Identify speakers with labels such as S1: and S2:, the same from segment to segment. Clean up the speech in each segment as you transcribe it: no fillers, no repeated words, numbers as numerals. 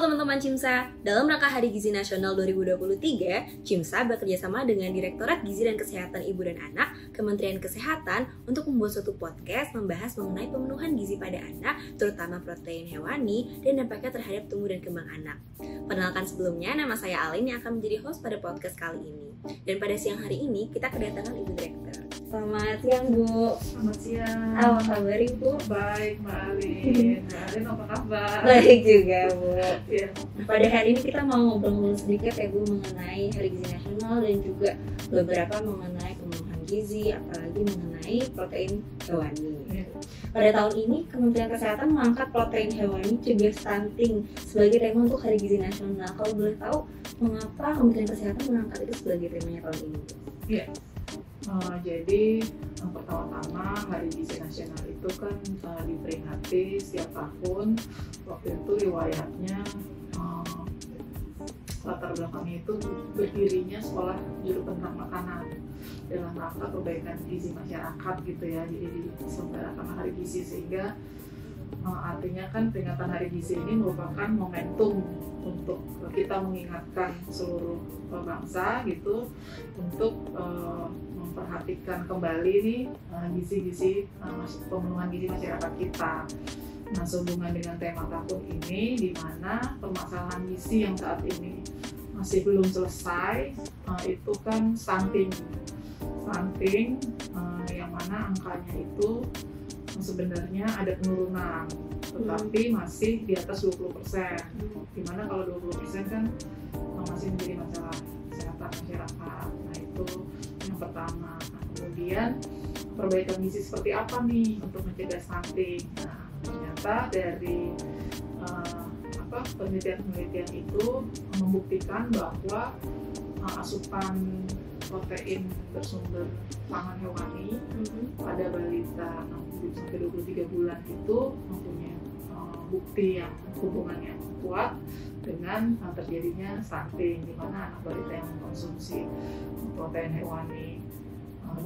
S1: Halo teman-teman CIMSA, dalam rangka Hari Gizi Nasional 2023, CIMSA bekerjasama dengan Direktorat Gizi dan Kesehatan Ibu dan Anak, Kementerian Kesehatan untuk membuat suatu podcast membahas mengenai pemenuhan gizi pada anak, terutama protein hewani dan dampaknya terhadap tumbuh dan kembang anak. Perkenalkan sebelumnya, nama saya Alin yang akan menjadi host pada podcast kali ini. Dan pada siang hari ini, kita kedatangan Ibu Direktur. Selamat siang, Bu.
S2: Selamat siang.
S1: Apa kabar, Ibu?
S2: Baik, Mbak Alin. Mbak Alin apa kabar?
S1: Baik juga, Bu.
S2: Ya.
S1: Pada hari ini kita mau ngobrol sedikit ya, Bu, mengenai Hari Gizi Nasional dan juga beberapa mengenai pemenuhan gizi, apalagi mengenai protein hewani.
S2: Ya.
S1: Pada tahun ini, Kementerian Kesehatan mengangkat protein hewani cegah stunting sebagai tema untuk Hari Gizi Nasional. Kalau boleh tahu, mengapa Kementerian Kesehatan mengangkat itu sebagai temanya tahun ini?
S2: Ya. Jadi pertama-tama Hari Gizi Nasional itu kan diperingati setiap tahun. Waktu itu riwayatnya latar belakangnya itu berdirinya sekolah juru tentang makanan dalam rangka perbaikan gizi masyarakat gitu ya. Jadi diselenggarakan Hari Gizi sehingga artinya kan peringatan Hari Gizi ini merupakan momentum untuk kita mengingatkan seluruh bangsa gitu untuk memperhatikan kembali nih gizi-gizi pemenuhan gizi masyarakat kita. Nah, sehubungan dengan tema tahun ini di mana permasalahan gizi yang saat ini masih belum selesai itu kan stunting yang mana angkanya itu sebenarnya ada penurunan tetapi masih di atas 20%. Dimana kalau 20% kan masih menjadi masalah kesehatan masyarakat. Nah, itu yang pertama. Nah, kemudian perbaikan gizi seperti apa nih untuk mencegah stunting? Nah, ternyata dari penelitian itu membuktikan bahwa asupan protein bersumber pangan hewani pada balita 6-23 bulan itu mempunyai bukti yang hubungannya kuat dengan terjadinya stunting, di mana anak balita yang mengkonsumsi protein hewani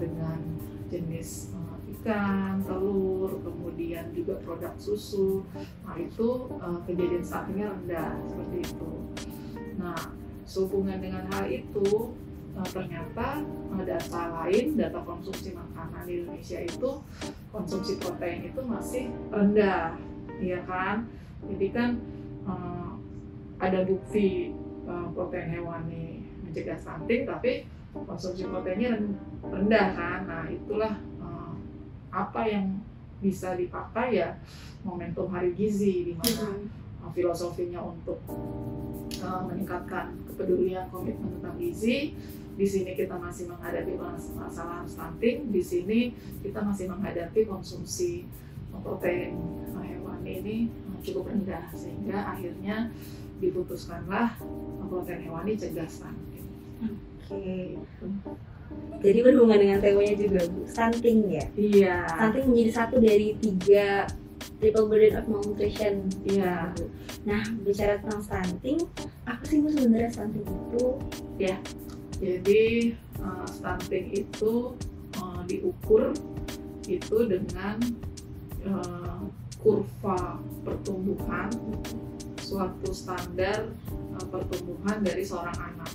S2: dengan jenis ikan, telur, kemudian juga produk susu, nah itu kejadian stuntingnya rendah seperti itu. Nah, sehubungan dengan hal itu ternyata data lain, data konsumsi makanan di Indonesia itu konsumsi protein itu masih rendah, ya kan? Jadi kan ada bukti protein hewani mencegah stunting, tapi konsumsi proteinnya rendah kan? Nah, itulah apa yang bisa dipakai ya momentum Hari Gizi, di mana filosofinya untuk meningkatkan kepedulian komitmen tentang gizi. Di sini kita masih menghadapi masalah stunting, di sini kita masih menghadapi konsumsi protein hewani ini cukup rendah, sehingga akhirnya diputuskanlah protein hewani cegah stunting.
S1: Oke. Jadi berhubungan dengan temanya juga, Bu, stunting ya?
S2: Iya.
S1: Stunting menjadi satu dari 3 triple burden of malnutrition.
S2: Iya.
S1: Nah, bicara tentang stunting, apa sih, Bu, sebenarnya stunting itu?
S2: Ya. Jadi stunting itu diukur itu dengan kurva pertumbuhan, suatu standar pertumbuhan dari seorang anak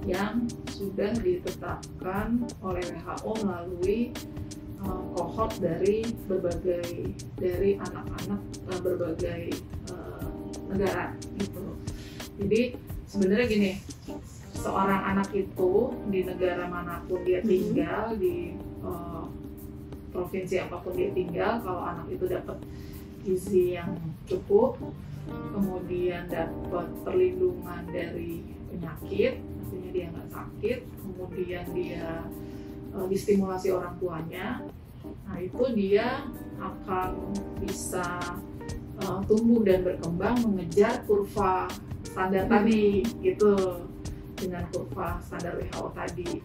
S2: yang sudah ditetapkan oleh WHO melalui kohort dari anak-anak berbagai negara gitu. Jadi sebenarnya gini, seorang anak itu di negara manapun dia tinggal, di provinsi apapun dia tinggal, kalau anak itu dapat gizi yang cukup, kemudian dapat perlindungan dari penyakit, artinya dia nggak sakit, kemudian dia distimulasi orang tuanya, nah itu dia akan bisa tumbuh dan berkembang mengejar kurva standar tadi gitu, dengan kurva standar WHO tadi.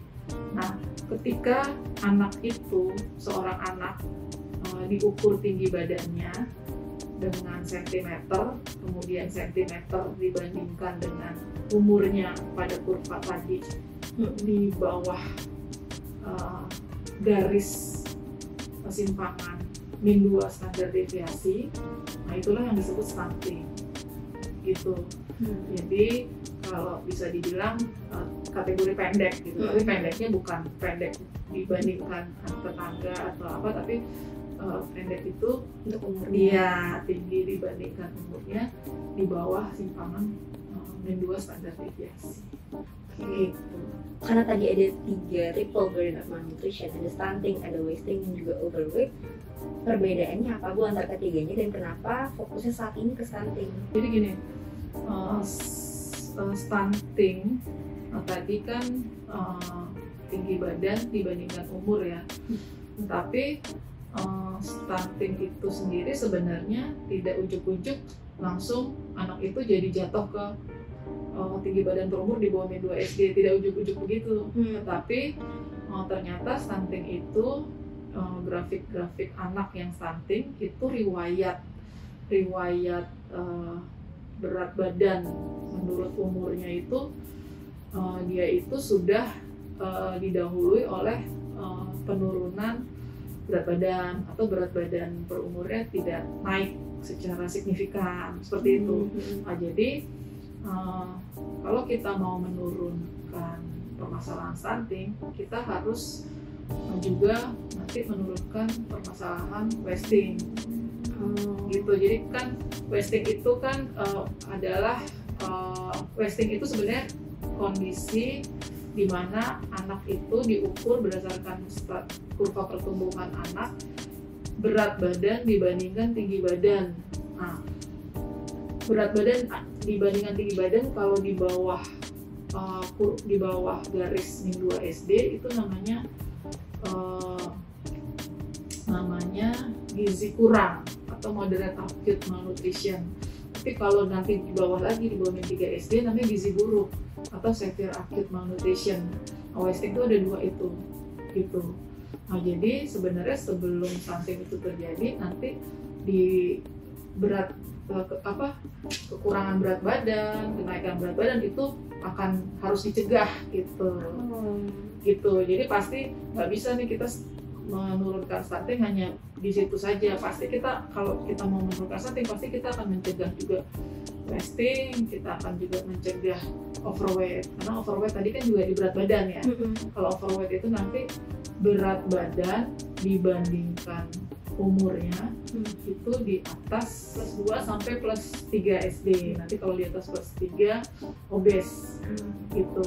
S2: Nah, ketika anak itu, seorang anak diukur tinggi badannya dengan sentimeter, kemudian sentimeter dibandingkan dengan umurnya pada kurva tadi di bawah garis kesimpangan -2 standar deviasi, nah itulah yang disebut stunting. gitu. Jadi kalau bisa dibilang kategori pendek gitu, tapi pendeknya bukan pendek dibandingkan tetangga atau apa, tapi pendek itu
S1: untuk umurnya.
S2: Iya, tinggi dibandingkan umurnya, di bawah simpangan min 2 standar deviasi. Gitu.
S1: Karena tadi ada 3 triple burden of malnutrition, ada stunting, ada wasting, dan juga overweight. Perbedaannya apa Bu antara ketiganya dan kenapa fokusnya saat ini ke stunting?
S2: Jadi gini, stunting tadi kan tinggi badan dibandingkan umur ya. Tapi stunting itu sendiri sebenarnya tidak ujuk-ujuk langsung anak itu jadi jatuh ke tinggi badan per umur di bawah min 2 SD, tidak ujuk-ujuk begitu. Tetapi ternyata stunting itu grafik-grafik anak yang stunting itu riwayat berat badan menurut umurnya itu dia itu sudah didahului oleh penurunan berat badan, atau berat badan per umurnya tidak naik secara signifikan seperti itu. Nah, jadi kalau kita mau menurunkan permasalahan stunting, kita harus juga nanti menurunkan permasalahan wasting. Gitu. Jadi kan wasting itu kan adalah wasting itu sebenarnya kondisi di mana anak itu diukur berdasarkan kurva pertumbuhan anak, berat badan dibandingkan tinggi badan. Nah, berat badan dibandingkan tinggi badan kalau di bawah garis min 2 SD itu namanya gizi kurang atau moderate acute malnutrition. Tapi kalau nanti di bawah lagi, di bawah min 3 SD, namanya gizi buruk atau severe acute malnutrition. Wasting itu ada 2 itu gitu. Nah, jadi sebenarnya sebelum stunting itu terjadi, nanti di kekurangan berat badan, kenaikan berat badan itu akan harus dicegah gitu. Gitu. Jadi pasti nggak bisa nih kita menurunkan stunting hanya di situ saja. Pasti kita, kalau kita mau menurunkan stunting, pasti kita akan mencegah juga wasting, kita akan juga mencegah overweight. Karena overweight tadi kan juga di berat badan ya. Kalau overweight itu nanti berat badan dibandingkan umurnya itu di atas plus 2 sampai plus 3 SD. Nanti kalau di atas plus 3 obes gitu.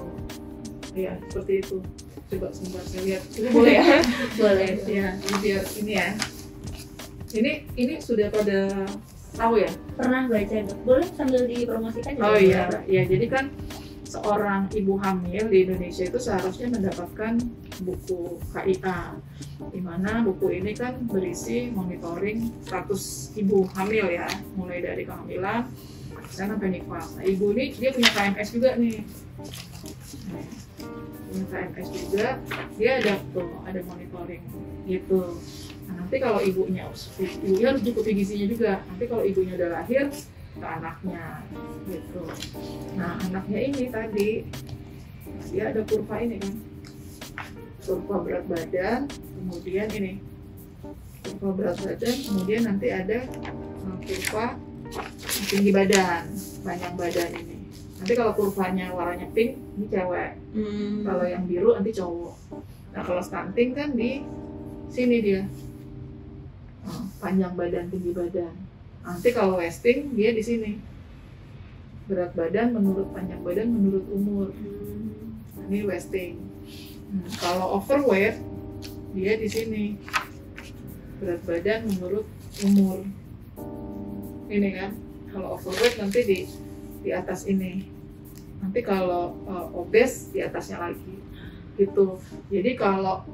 S2: Ya, seperti itu. Coba sebentar saya lihat. Ini boleh ya?
S1: Boleh.
S2: Ya, biar ini ya. Ini sudah pada tahu ya?
S1: Pernah baca, boleh sambil dipromosikan ya?
S2: Oh iya, ya, jadi kan seorang ibu hamil di Indonesia itu seharusnya mendapatkan buku KIA, di mana buku ini kan berisi monitoring status ibu hamil ya, mulai dari kehamilan sampai nifas. Nah, ibu ini dia punya KMS juga nih, punya KMS juga, dia ada monitoring gitu. Nah, nanti kalau ibunya harus cukupi gizinya juga. Nanti kalau ibunya udah lahir ke anaknya gitu. Nah, anaknya ini tadi dia ada kurva ini kan, kurva berat badan, kemudian ini kurva berat badan, kemudian nanti ada kurva tinggi badan, panjang badan ini. Nanti kalau kurvanya warnanya pink, ini cewek. Kalau yang biru nanti cowok. Nah, kalau stunting kan di sini dia, panjang badan, tinggi badan. Nanti kalau wasting dia di sini, berat badan menurut panjang badan menurut umur. Nah, ini wasting. Kalau overweight dia di sini, berat badan menurut umur. Ini kan, kalau overweight nanti di atas ini. Nanti kalau obes di atasnya lagi. Gitu. Jadi kalau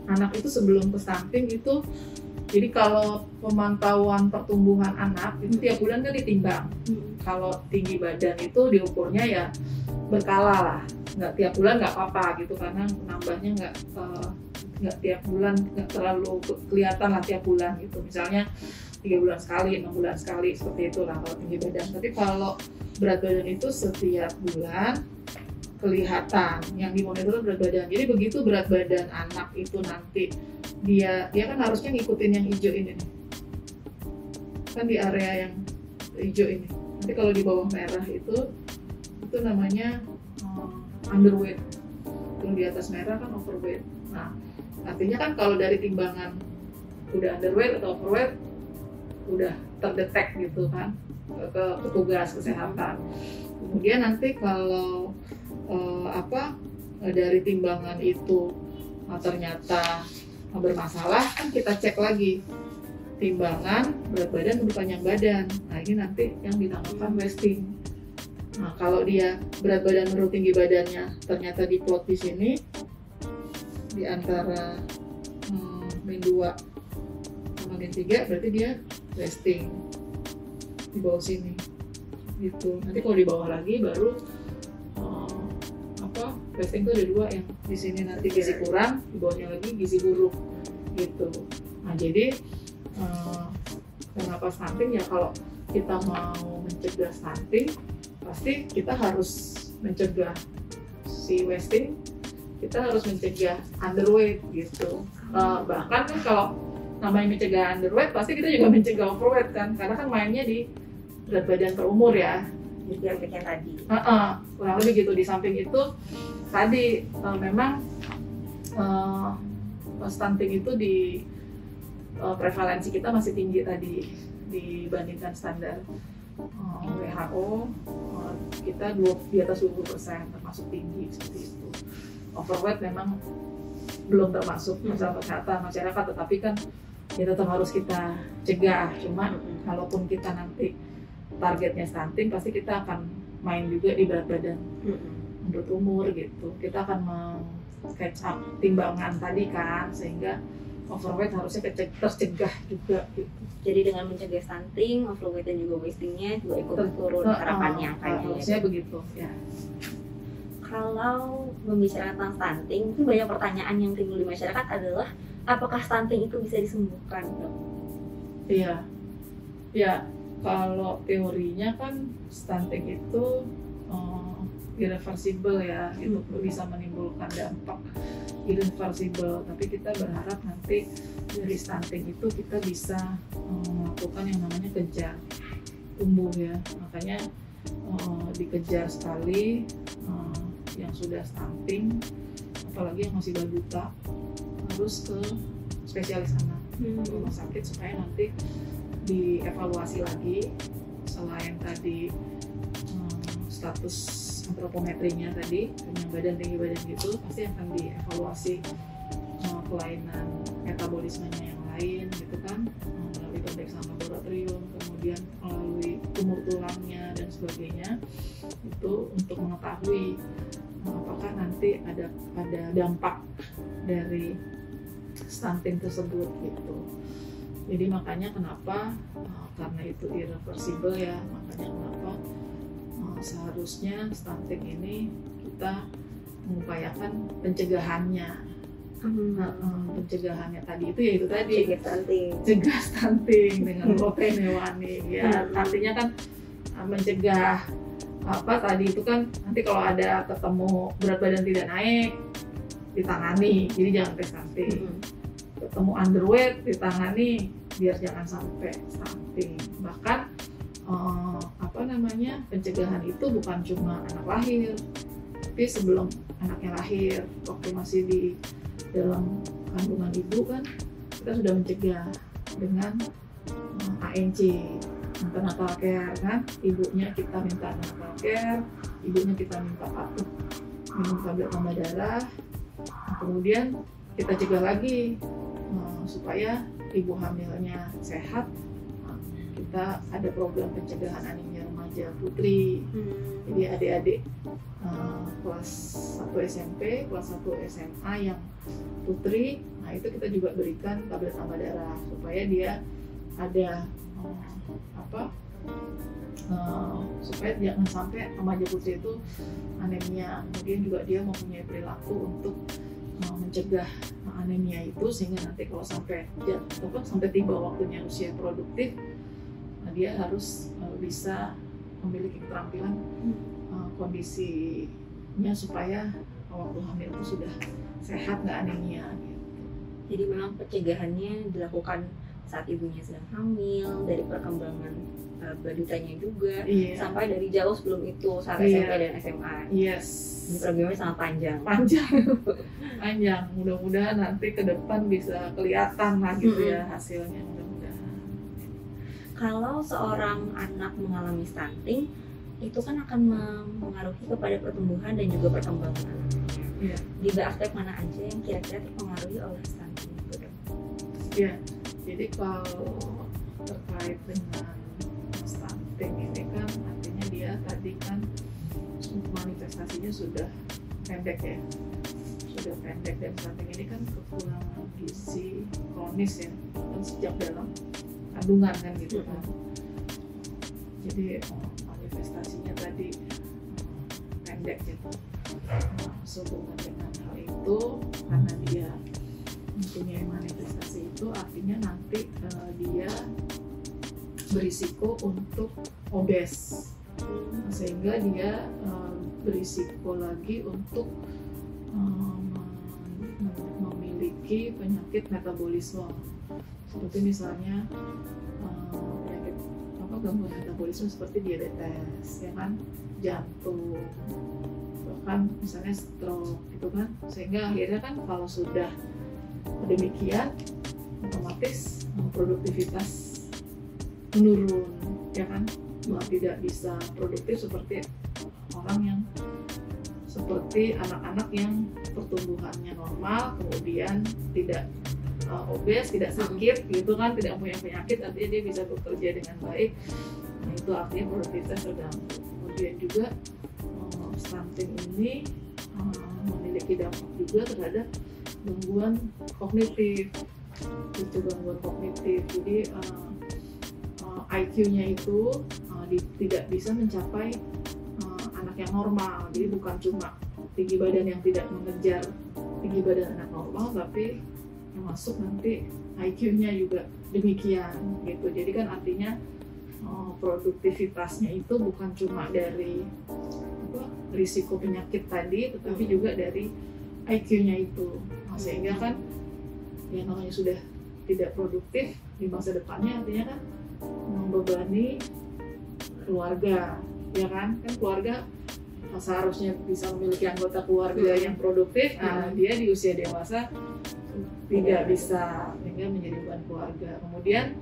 S2: anak itu sebelum ke stunting itu, jadi kalau pemantauan pertumbuhan anak itu tiap bulan kan ditimbang. Kalau tinggi badan itu diukurnya ya berkala lah, nggak tiap bulan nggak apa-apa gitu, karena nambahnya nggak tiap bulan, nggak terlalu kelihatan lah tiap bulan gitu. Misalnya 3 bulan sekali, 6 bulan sekali, seperti itu lah kalau tinggi badan. Tapi kalau berat badan itu setiap bulan kelihatan, yang dimonitor berat badan. Jadi begitu berat badan anak itu nanti dia kan harusnya ngikutin yang hijau ini nih, kan di area yang hijau ini. Nanti kalau di bawah merah itu namanya underweight. Yang di atas merah kan overweight. Nah, artinya kan kalau dari timbangan udah underweight atau overweight udah terdetek gitu kan ke petugas kesehatan. Kemudian nanti kalau dari timbangan itu ternyata bermasalah, kan kita cek lagi timbangan, berat badan, udah panjang badan. Nah ini nanti yang dinamakan wasting. Nah kalau dia berat badan menurut tinggi badannya ternyata diplot di sini di antara -2 sama -3, berarti dia wasting di bawah sini gitu. Nanti kalau di bawah lagi baru wasting itu ada 2, yang di sini nanti gizi kurang, di bawahnya lagi gizi buruk gitu. Nah jadi kenapa stunting ya, kalau kita mau mencegah stunting pasti kita harus mencegah si wasting, kita harus mencegah underweight gitu. Bahkan kan kalau namanya mencegah underweight pasti kita juga mencegah overweight kan, karena kan mainnya di berat badan per umur ya.
S1: Jadi yang tadi.
S2: Kurang lebih gitu. Di samping itu tadi memang stunting itu di prevalensi kita masih tinggi tadi dibandingkan standar WHO. Kita di atas 20%, termasuk tinggi seperti itu. Overweight memang belum termasuk masalah kesehatan masyarakat, tetapi kan ya tetap harus kita cegah. Cuma kalaupun kita nanti targetnya stunting, pasti kita akan main juga di berat badan menurut umur gitu. Kita akan catch up timbangan tadi kan, sehingga overweight harusnya tercegah juga gitu.
S1: Jadi dengan mencegah stunting, overweight dan juga wastingnya juga ikut turun harapannya angkanya.
S2: Harusnya begitu ya.
S1: Kalau membicarakan stunting, itu banyak pertanyaan yang timbul di masyarakat adalah apakah stunting itu bisa disembuhkan, dok?
S2: Iya, ya. Kalau teorinya kan stunting itu irreversible ya, itu bisa menimbulkan dampak irreversible. Tapi kita berharap nanti dari stunting itu kita bisa melakukan yang namanya kejar tumbuh ya. Makanya dikejar sekali yang sudah stunting, apalagi yang masih balita, harus ke spesialis anak, rumah sakit, supaya nanti dievaluasi lagi. Selain tadi status antropometrinya tadi, panjang badan, tinggi badan gitu, pasti akan dievaluasi kelainan metabolismenya yang lain gitu kan, melalui pemeriksaan laboratorium, kemudian melalui tumor tulangnya dan sebagainya, itu untuk mengetahui apakah nanti ada dampak dari stunting tersebut gitu. Jadi makanya kenapa karena itu irreversible ya, makanya kenapa seharusnya stunting ini kita mengupayakan pencegahannya. Pencegahannya tadi itu tadi cegah stunting dengan protein hewani ya. Artinya kan mencegah tadi itu kan, nanti kalau ada ketemu berat badan tidak naik ditangani, jadi jangan sampai stunting. Ketemu underweight ditangani biar jangan sampai stunting. Bahkan pencegahan itu bukan cuma anak lahir, tapi sebelum anaknya lahir, waktu masih di dalam kandungan ibu kan kita sudah mencegah dengan ANC, antenatal care kan. Ibunya kita minta antenatal care, ibunya kita minta patuh minum tablet tambah darah. Kemudian kita cegah lagi supaya ibu hamilnya sehat. Kita ada program pencegahan anemia remaja putri. Jadi adik-adik kelas 1 SMP, kelas 1 SMA yang putri, nah itu kita juga berikan tablet tambah darah supaya dia ada supaya jangan sampai remaja putri itu anemia. Kemudian juga dia mempunyai perilaku untuk mencegah anemia itu, sehingga nanti kalau sampai tiba waktunya usia produktif, dia harus bisa memiliki keterampilan kondisinya supaya waktu hamil itu sudah sehat, nggak anemia gitu.
S1: Jadi memang pencegahannya dilakukan saat ibunya sedang hamil, dari perkembangan balitanya juga,
S2: Iya.
S1: sampai dari jauh sebelum itu saat
S2: Iya.
S1: SMP dan SMA.
S2: Yes.
S1: Ini programnya sangat panjang.
S2: Panjang. Mudah-mudahan nanti ke depan bisa kelihatan lah gitu ya hasilnya, mudah-mudahan.
S1: Kalau seorang anak mengalami stunting, itu kan akan mempengaruhi kepada pertumbuhan dan juga perkembangan anaknya.
S2: Iya.
S1: Di aspek mana aja yang kira-kira terpengaruhi oleh stunting itu, Dok?
S2: Iya. Jadi kalau terkait dengan stunting ini kan artinya dia tadi kan manifestasinya sudah pendek ya, sudah pendek, dan stunting ini kan kekurangan gizi kronis ya, kan sejak dalam kandungan kan gitu kan. Jadi manifestasinya tadi pendek gitu. Sehubungan dengan hal itu, karena dia mempunyai manifestasi itu, artinya nanti dia berisiko untuk obes, sehingga dia berisiko lagi untuk memiliki penyakit metabolisme, seperti misalnya penyakit gangguan metabolisme seperti diabetes, ya kan, jantung, bahkan misalnya stroke gitu kan. Sehingga akhirnya kan kalau sudah demikian, otomatis produktivitas menurun, ya kan, tidak bisa produktif seperti orang yang seperti anak-anak yang pertumbuhannya normal, kemudian tidak obes, tidak sakit gitu kan, tidak punya penyakit, artinya dia bisa bekerja dengan baik. Nah, itu artinya produktivitas terganggu. Kemudian juga stunting ini memiliki dampak juga terhadap gangguan kognitif, itu gangguan kognitif. Jadi IQ-nya itu tidak bisa mencapai anak yang normal. Jadi bukan cuma tinggi badan yang tidak mengejar tinggi badan anak normal, tapi yang masuk nanti IQ-nya juga demikian gitu. Jadi kan artinya produktivitasnya itu bukan cuma dari risiko penyakit tadi, tetapi juga dari IQ-nya itu. Nah, sehingga kan yang namanya sudah tidak produktif di masa depannya, artinya kan membebani keluarga, ya kan? Kan keluarga seharusnya bisa memiliki anggota keluarga yang produktif. Nah, dia di usia dewasa tidak bisa, sehingga menjadi beban keluarga. Kemudian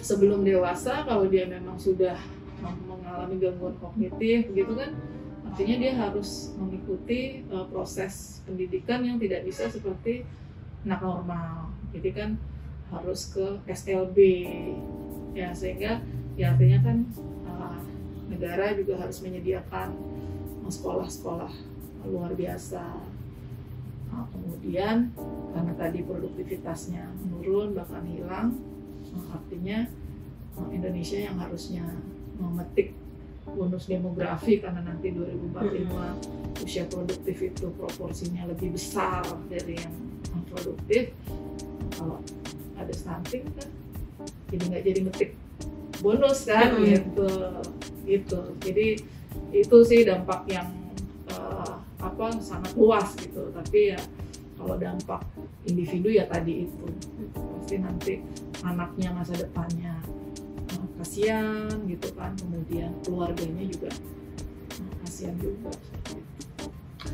S2: sebelum dewasa, kalau dia memang sudah mengalami gangguan kognitif gitu kan, artinya dia harus mengikuti proses pendidikan yang tidak bisa seperti anak normal. Jadi kan harus ke SLB ya, sehingga ya artinya kan negara juga harus menyediakan sekolah-sekolah luar biasa. Nah, kemudian karena tadi produktivitasnya menurun bahkan hilang, artinya Indonesia yang harusnya memetik bonus demografi, karena nanti 2045 usia produktif itu proporsinya lebih besar dari yang produktif. Kalau ada stunting kan jadi nggak jadi metik bonus kan, gitu. Jadi itu sih dampak yang sangat luas gitu. Tapi ya kalau dampak individu ya tadi itu pasti nanti anaknya masa depannya kasihan gitu kan, kemudian keluarganya juga kasihan juga.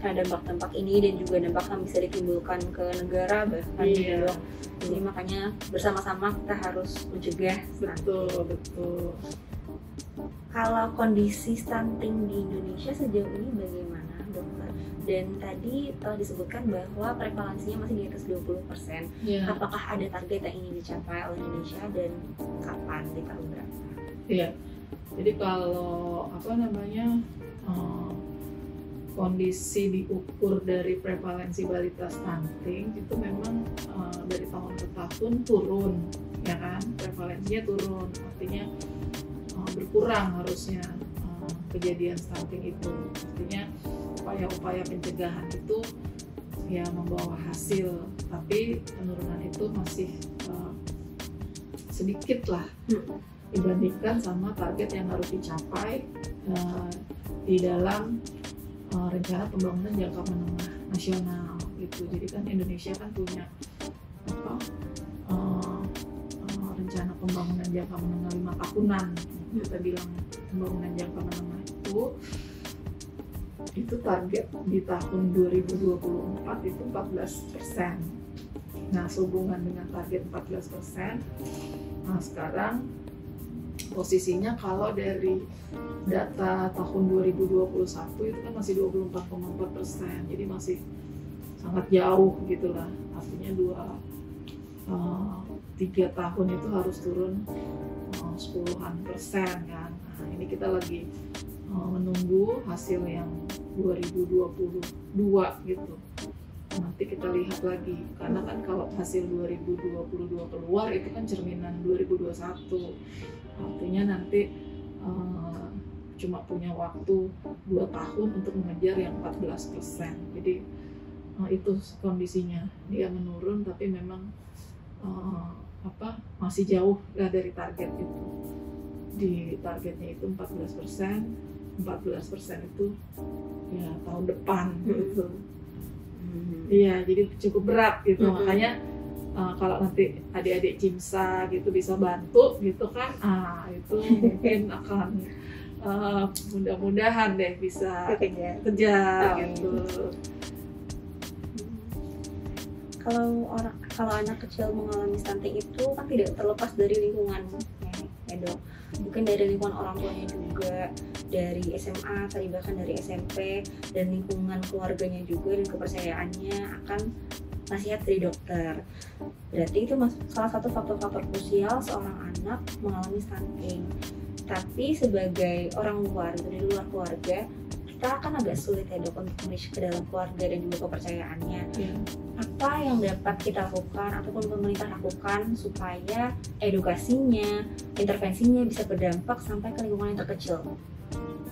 S1: Nah, dampak-dampak ini dan juga dampak yang bisa ditimbulkan ke negara bahkan juga. Jadi makanya bersama-sama kita harus mencegah stunting.
S2: Betul.
S1: Kalau kondisi stunting di Indonesia sejauh ini bagaimana, Dokter? Dan tadi telah disebutkan bahwa prevalensinya masih di atas 20%. Apakah ada target yang ingin dicapai oleh Indonesia dan kapan, di tahun berapa?
S2: Iya. Jadi kalau kondisi diukur dari prevalensi balita stunting itu memang dari tahun ke tahun turun, ya kan, prevalensinya turun, artinya berkurang harusnya kejadian stunting itu. Artinya upaya-upaya pencegahan itu ya membawa hasil, tapi penurunan itu masih sedikit lah dibandingkan sama target yang harus dicapai di dalam rencana pembangunan jangka menengah nasional gitu. Jadi kan Indonesia kan punya jangka menengah 5 tahunan. Kita bilang pembangunan jangka menengah itu target di tahun 2024 itu 14%. Nah, sehubungan dengan target 14%, nah sekarang posisinya kalau dari data tahun 2021 itu kan masih 24,4%, jadi masih sangat jauh gitulah. Artinya 3 tahun itu harus turun 10% kan. Nah, ini kita lagi menunggu hasil yang 2022 gitu. Nanti kita lihat lagi, karena kan kalau hasil 2022 keluar itu kan cerminan 2021, artinya nanti cuma punya waktu 2 tahun untuk mengejar yang 14%. Jadi itu kondisinya, dia menurun tapi memang masih jauh lah dari target itu. Di targetnya itu 14% itu ya tahun depan gitu. Iya, jadi cukup berat gitu. Makanya kalau nanti adik-adik CIMSA gitu bisa bantu gitu kan, itu mungkin akan mudah-mudahan deh bisa kejar gitu.
S1: Kalau anak kecil mengalami stunting itu kan tidak terlepas dari lingkungan, ya dok. Mungkin dari lingkungan orang tuanya juga, dari SMA, tadi bahkan dari SMP, dan lingkungan keluarganya juga, dan kepercayaannya akan nasihat dari dokter. Berarti itu salah satu faktor-faktor krusial seorang anak mengalami stunting. Tapi sebagai orang luar, dari luar keluarga, kita akan agak sulit ya dok untuk masuk ke dalam keluarga dan juga kepercayaannya. Apa yang dapat kita lakukan ataupun pemerintah lakukan supaya edukasinya, intervensinya bisa berdampak sampai ke lingkungan yang terkecil?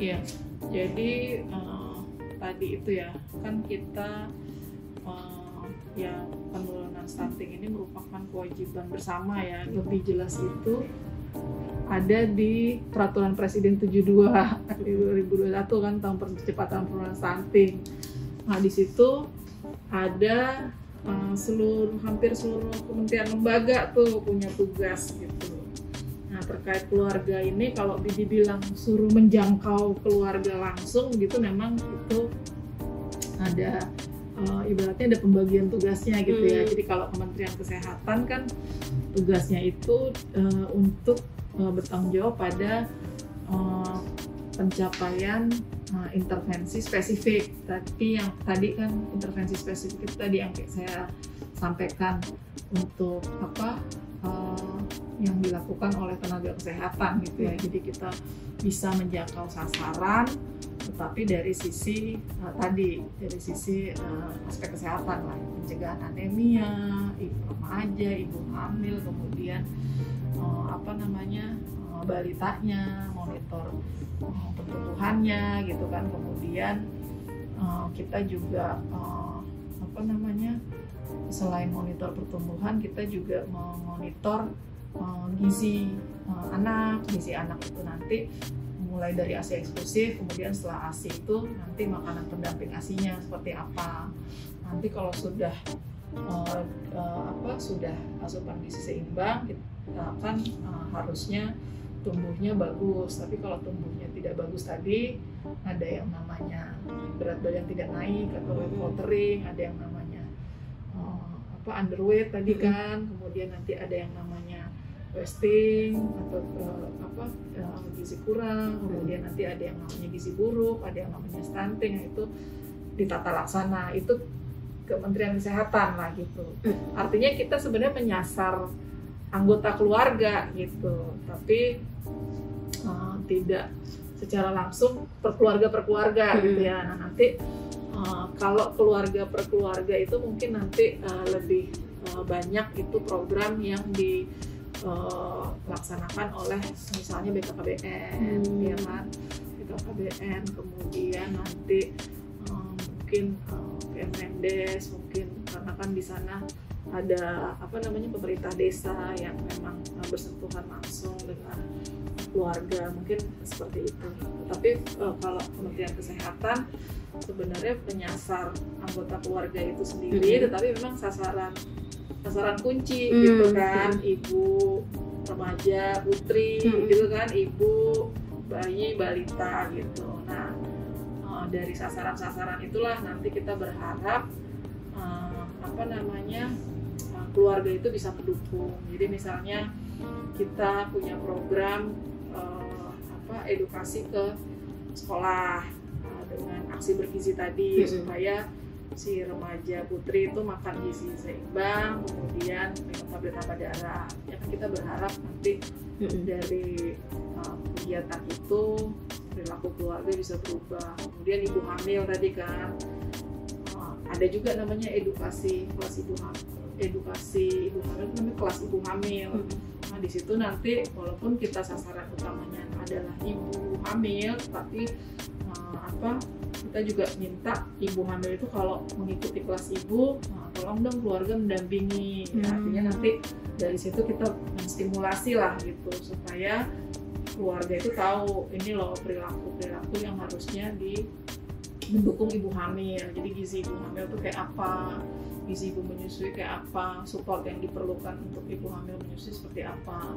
S2: Iya, jadi tadi itu ya, kan kita ya penurunan stunting ini merupakan kewajiban bersama ya. Lebih jelas itu ada di Peraturan Presiden 72 di 2021 kan, tahun percepatan penurunan stunting. Nah, di situ ada hampir seluruh kementerian lembaga tuh punya tugas gitu. Nah, terkait keluarga ini kalau dibilang suruh menjangkau keluarga langsung gitu, memang itu ada ibaratnya ada pembagian tugasnya gitu ya. Jadi kalau Kementerian Kesehatan kan tugasnya itu untuk bertanggung jawab pada pencapaian intervensi spesifik. Tapi yang tadi kan intervensi spesifik itu tadi yang saya sampaikan untuk yang dilakukan oleh tenaga kesehatan gitu ya. Jadi kita bisa menjangkau sasaran, tetapi dari sisi dari sisi aspek kesehatan lah, pencegahan anemia, ibu remaja, ibu hamil, kemudian balitanya, monitor pertumbuhannya gitu kan. Kemudian kita juga selain monitor pertumbuhan, kita juga memonitor gizi anak. Gizi anak itu nanti mulai dari ASI eksklusif, kemudian setelah ASI itu nanti makanan pendamping ASI-nya seperti apa. Nanti kalau sudah sudah asupan gizi seimbang, kita akan harusnya tumbuhnya bagus. Tapi kalau tumbuhnya tidak bagus tadi, ada yang namanya berat badan tidak naik atau weight faltering, ada yang namanya underweight tadi kan, kemudian nanti ada yang namanya wasting atau gizi kurang, kemudian nanti ada yang namanya gizi buruk, ada yang namanya stunting. Itu ditata laksana, itu Kementerian Kesehatan lah gitu. Artinya kita sebenarnya menyasar anggota keluarga gitu, tapi tidak secara langsung per keluarga gitu ya. Nah, nanti kalau keluarga per keluarga itu mungkin nanti lebih banyak itu program yang dilaksanakan oleh misalnya BKKBN, ya kan, BKKBN, kemudian nanti mungkin Kemendes, mungkin karena kan di sana ada pemerintah desa yang memang bersentuhan langsung dengan keluarga, mungkin seperti itu. Tapi kalau Kementerian Kesehatan sebenarnya menyasar anggota keluarga itu sendiri, tetapi memang sasaran kunci gitu kan, ibu, remaja, putri gitu kan, ibu, bayi, balita gitu. Nah, dari sasaran-sasaran itulah nanti kita berharap keluarga itu bisa mendukung. Jadi misalnya kita punya program edukasi ke sekolah dengan aksi bergizi tadi supaya si remaja putri itu makan gizi seimbang, kemudian minum tablet tambah darah. Ya kan kita berharap nanti dari kegiatan itu perilaku keluarga bisa berubah. Kemudian ibu hamil tadi kan ada juga namanya edukasi kelas ibu hamil. Edukasi ibu hamil namanya kelas ibu hamil. Nah di situ nanti walaupun kita sasaran utamanya adalah ibu hamil, tapi kita juga minta ibu hamil itu kalau mengikuti kelas ibu, tolong dong keluarga mendampingi. Artinya nanti dari situ kita menstimulasi lah gitu supaya keluarga itu tahu ini loh perilaku yang harusnya mendukung ibu hamil. Jadi gizi ibu hamil itu kayak apa, gizi ibu menyusui kayak apa, support yang diperlukan untuk ibu hamil menyusui seperti apa.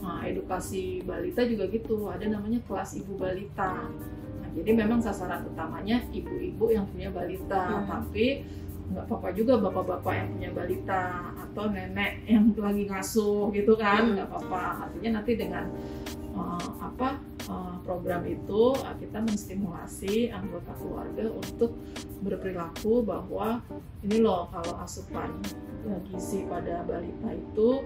S2: Nah, edukasi balita juga gitu, ada namanya kelas ibu balita. Nah, jadi memang sasaran utamanya ibu-ibu yang punya balita, tapi nggak apa-apa juga bapak-bapak yang punya balita atau nenek yang lagi ngasuh gitu kan, nggak apa-apa. Artinya nanti dengan program itu kita menstimulasi anggota keluarga untuk berperilaku bahwa ini loh kalau asupan gizi pada balita itu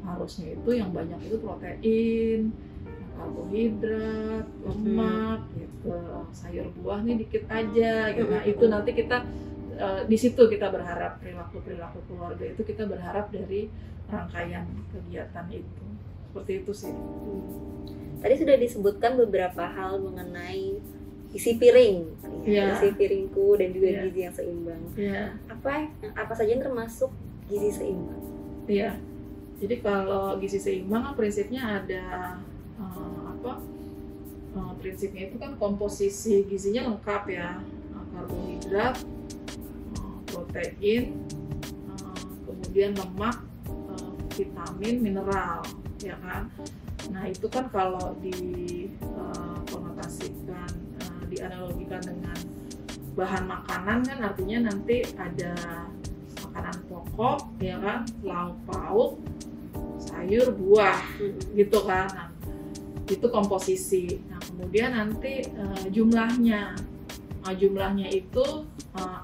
S2: harusnya itu yang banyak itu protein, karbohidrat, lemak gitu, sayur buah nih dikit aja gitu. Nah itu nanti kita di situ kita berharap perilaku keluarga itu kita berharap dari rangkaian kegiatan itu. Seperti itu sih.
S1: Tadi sudah disebutkan beberapa hal mengenai isi piring, isi piringku dan juga gizi yang seimbang. Apa saja yang termasuk gizi seimbang?
S2: Iya. Jadi kalau gizi seimbang prinsipnya ada prinsipnya itu kan komposisi gizinya lengkap ya, karbohidrat, protein, kemudian lemak, vitamin, mineral, ya kan. Nah itu kan kalau dikonotasikan, dianalogikan dengan bahan makanan kan artinya nanti ada makanan pokok, ya kan, lauk pauk, sayur, buah, gitu kan. Nah, itu komposisi. Nah kemudian nanti jumlahnya itu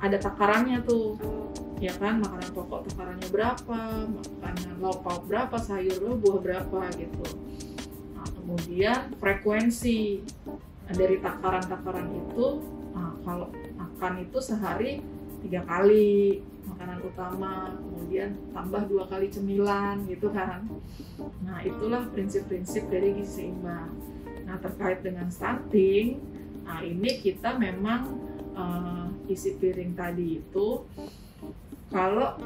S2: ada takarannya tuh, ya kan, makanan pokok takarannya berapa, makanan lauk pauk berapa, sayur buah berapa gitu. Kemudian frekuensi dari takaran itu, kalau makan itu sehari 3 kali makanan utama, kemudian tambah 2 kali cemilan gitu kan. Nah itulah prinsip-prinsip dari gizi seimbang. Nah terkait dengan stunting, nah ini kita memang isi piring tadi itu kalau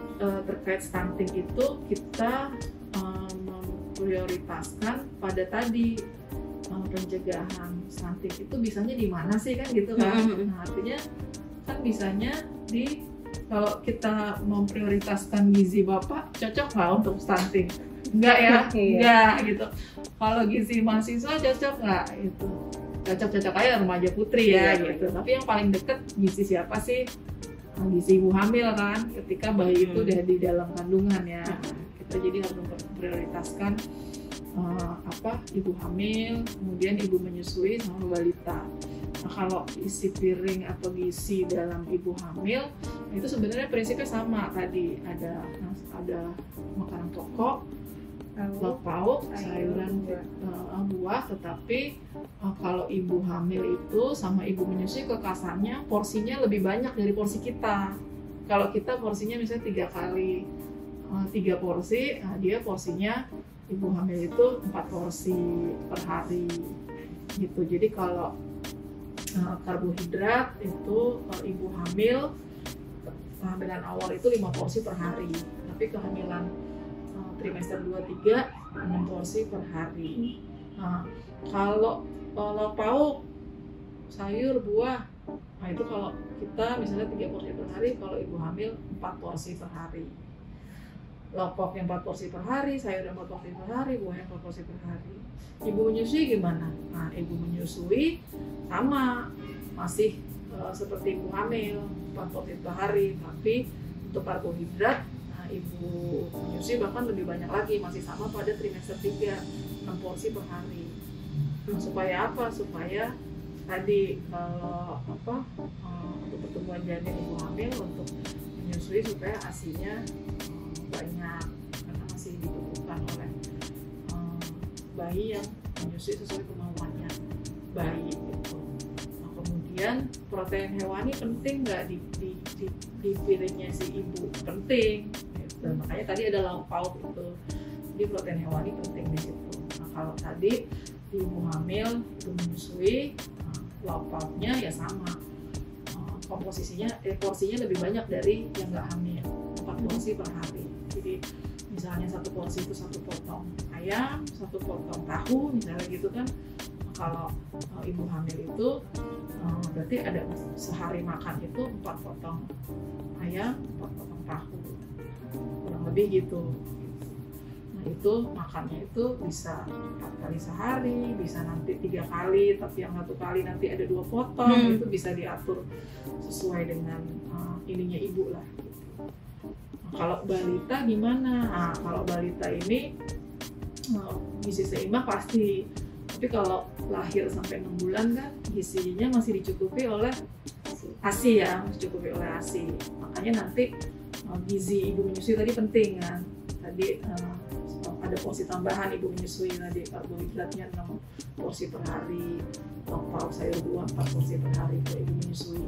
S2: terkait stunting itu kita prioritaskan pada tadi pencegahan stunting itu bisanya di mana sih kan gitu kan. Nah, artinya kan bisanya kalau kita memprioritaskan gizi bapak cocok nggak untuk stunting? Enggak ya, enggak gitu. Kalau gizi mahasiswa cocok nggak? Itu cocok aja remaja putri ya gitu. Tapi yang paling deket gizi siapa sih? Gizi ibu hamil kan, ketika bayi itu udah di dalam kandungan ya. Jadi harus memprioritaskan ibu hamil, kemudian ibu menyusui sama balita. Nah, kalau isi piring atau gizi dalam ibu hamil itu sebenarnya prinsipnya sama tadi, ada makanan pokok, lauk pauk, sayuran, buah, tetapi kalau ibu hamil itu sama ibu menyusui kekasannya porsinya lebih banyak dari porsi kita. Kalau kita porsinya misalnya 3 porsi, nah dia porsinya ibu hamil itu 4 porsi per hari gitu. Jadi kalau karbohidrat itu ibu hamil kehamilan awal itu 5 porsi per hari, tapi kehamilan trimester 2-3 6 porsi per hari. Nah, kalau lauk pauk, sayur, buah, nah itu kalau kita misalnya 3 porsi per hari, kalau ibu hamil 4 porsi per hari. lauk yang 4 porsi per hari, sayur yang 4 porsi per hari, buah yang 4 porsi per hari. Ibu menyusui gimana? Nah, ibu menyusui sama masih seperti ibu hamil 4 porsi per hari, tapi untuk karbohidrat, nah, ibu menyusui bahkan lebih banyak lagi, masih sama pada trimester 3, 6 porsi per hari. Nah, supaya apa? Supaya tadi untuk pertumbuhan janin ibu hamil, untuk menyusui supaya ASI-nya banyak, karena masih dibutuhkan oleh bayi yang menyusui sesuai kemauannya bayi gitu. Nah, kemudian protein hewani penting nggak di piringnya si ibu? Penting gitu. Makanya tadi ada lauk pauk itu, jadi protein hewani penting di situ. Nah, kalau tadi di ibu hamil, ibu menyusui, lauk pauknya ya sama, komposisinya porsinya lebih banyak dari yang nggak hamil, 4 porsi per hari. Jadi misalnya 1 porsi itu 1 potong ayam, 1 potong tahu misalnya gitu kan. Kalau ibu hamil itu berarti ada sehari makan itu 4 potong ayam, 4 potong tahu, kurang lebih gitu. Nah, itu makannya itu bisa 4 kali sehari, bisa nanti 3 kali, tapi yang 1 kali nanti ada 2 potong, itu bisa diatur sesuai dengan ininya ibu lah. Nah, kalau balita gimana? Nah, kalau balita ini gizi seimbang pasti, tapi kalau lahir sampai 6 bulan kan gizinya masih dicukupi oleh ASI ya, dicukupi oleh ASI. Makanya nanti gizi ibu menyusui tadi penting kan. Tadi ada porsi tambahan ibu menyusui tadi, karbohidratnya 6 porsi per hari, lauk sayur buah 4 porsi per hari kalau ibu menyusui.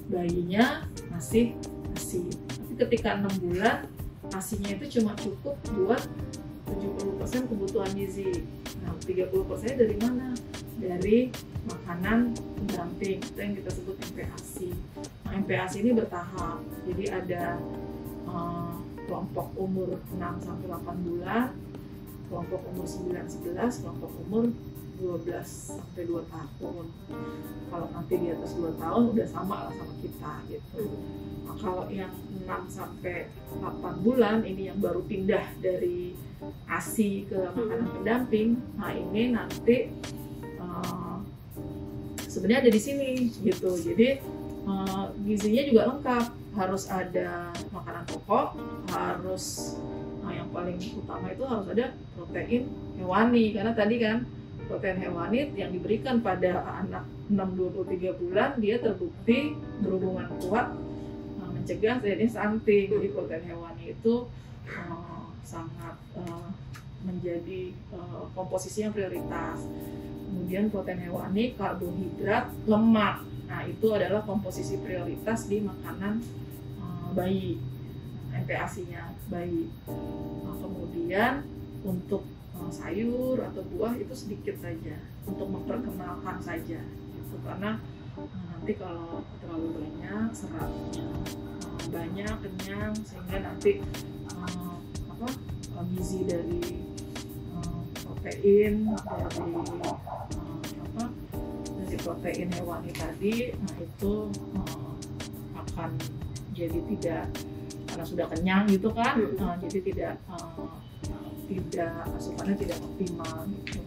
S2: Bayinya masih ASI, tapi ketika 6 bulan ASInya itu cuma cukup buat 70% kebutuhan gizi. Nah, 30% dari mana? Dari makanan pendamping, itu yang kita sebut MPASI. Nah, MPASI ini bertahap, jadi ada kelompok umur 6-8 bulan, kelompok umur 9-11, kelompok umur 12-2 tahun. Kalau nanti di atas 2 tahun udah sama lah sama kita gitu. Nah, kalau yang 6-8 bulan ini yang baru pindah dari ASI ke makanan pendamping, nah ini nanti sebenarnya ada di sini gitu. Jadi gizinya juga lengkap, harus ada makanan pokok, harus yang paling utama itu harus ada protein hewani, karena tadi kan protein hewani yang diberikan pada anak 6-23 bulan dia terbukti berhubungan kuat mencegah terjadinya stunting. Jadi protein hewani itu sangat menjadi komposisi yang prioritas. Kemudian protein hewani, karbohidrat, lemak. Nah, itu adalah komposisi prioritas di makanan bayi, MPASI-nya bayi. Nah, kemudian untuk sayur atau buah itu sedikit saja, untuk memperkenalkan saja gitu. Karena nanti kalau terlalu banyak seratnya banyak, kenyang, sehingga nanti gizi dari protein dari protein hewani tadi, nah itu akan jadi tidak, karena sudah kenyang gitu kan, jadi tidak asupannya tidak optimal gitu.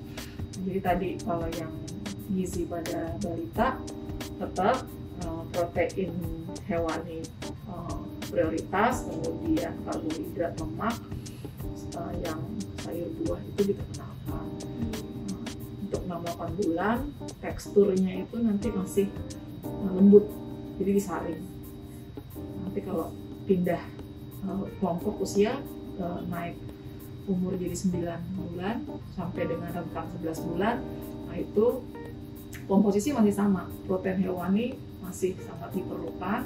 S2: Jadi tadi kalau yang gizi pada balita tetap protein hewani prioritas, kemudian karbohidrat, lemak, yang sayur buah itu diperkenalkan. Untuk 6-8 bulan teksturnya itu nanti masih lembut, jadi disaring. Nanti kalau pindah kelompok usia naik umur jadi 9 bulan sampai dengan rentang 11 bulan, nah itu komposisi masih sama, protein hewani masih sangat diperlukan,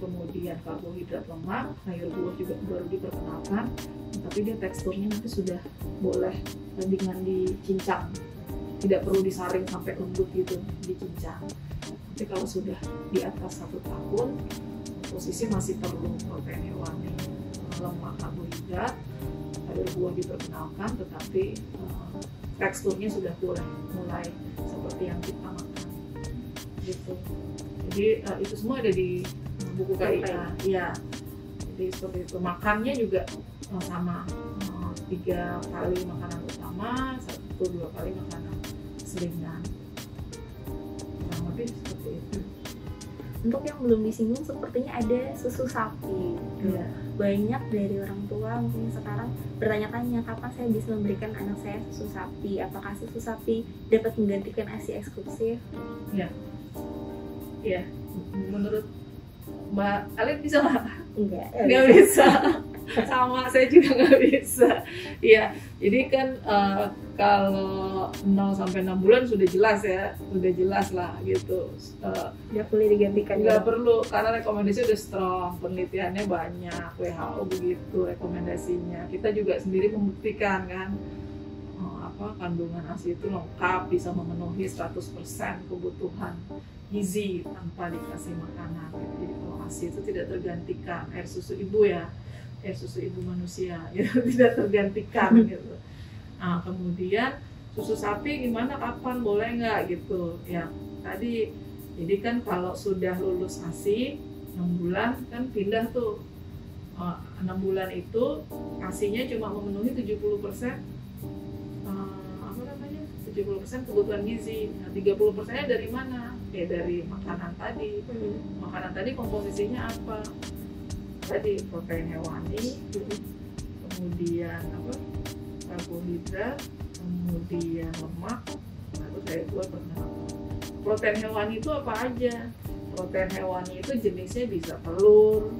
S2: kemudian karbohidrat, lemak, sayur buah juga baru diperkenalkan, tapi dia teksturnya nanti sudah boleh dengan dicincang, tidak perlu disaring sampai lembut gitu, dicincang. Nanti kalau sudah di atas 1 tahun, posisi masih perlu protein hewani, lemak, karbohidrat, sayur buah diperkenalkan, tetapi teksturnya sudah boleh mulai seperti yang kita makan gitu. Jadi itu semua ada di buku KIA. Iya, Jadi seperti itu. Makannya juga sama, 3 kali makanan utama, 1-2 kali makanan selingan. Kurang lebih seperti itu.
S1: Untuk yang belum disinggung sepertinya ada susu sapi.
S2: Iya.
S1: Banyak dari orang tua mungkin sekarang bertanya-tanya kapan saya bisa memberikan anak saya susu sapi, apakah susu sapi dapat menggantikan ASI eksklusif?
S2: Iya. Menurut Mbak Alin bisa nggak?
S1: Enggak
S2: Bisa. Sama, saya juga nggak bisa. Iya, jadi kan kalau 0 sampai 6 bulan sudah jelas lah gitu.
S1: Nggak boleh digantikan.
S2: Nggak perlu, karena rekomendasi udah strong, penelitiannya banyak, WHO begitu rekomendasinya. Kita juga sendiri membuktikan kan, kandungan ASI itu lengkap, bisa memenuhi 100% kebutuhan gizi tanpa dikasih makanan. Jadi kalau ASI itu tidak tergantikan, air susu ibu manusia gitu, tidak tergantikan gitu. Nah, kemudian susu sapi gimana, kapan, boleh nggak gitu ya. Tadi jadi kan kalau sudah lulus ASI 6 bulan kan pindah tuh, 6 bulan itu ASInya cuma memenuhi 70% 70% kebutuhan gizi. Nah, 30%-nya dari mana? Ya dari makanan tadi. Makanan tadi komposisinya apa? Tadi protein hewani, kemudian karbohidrat, kemudian lemak. Lalu saya buat protein hewani itu apa aja? Protein hewani itu jenisnya bisa telur,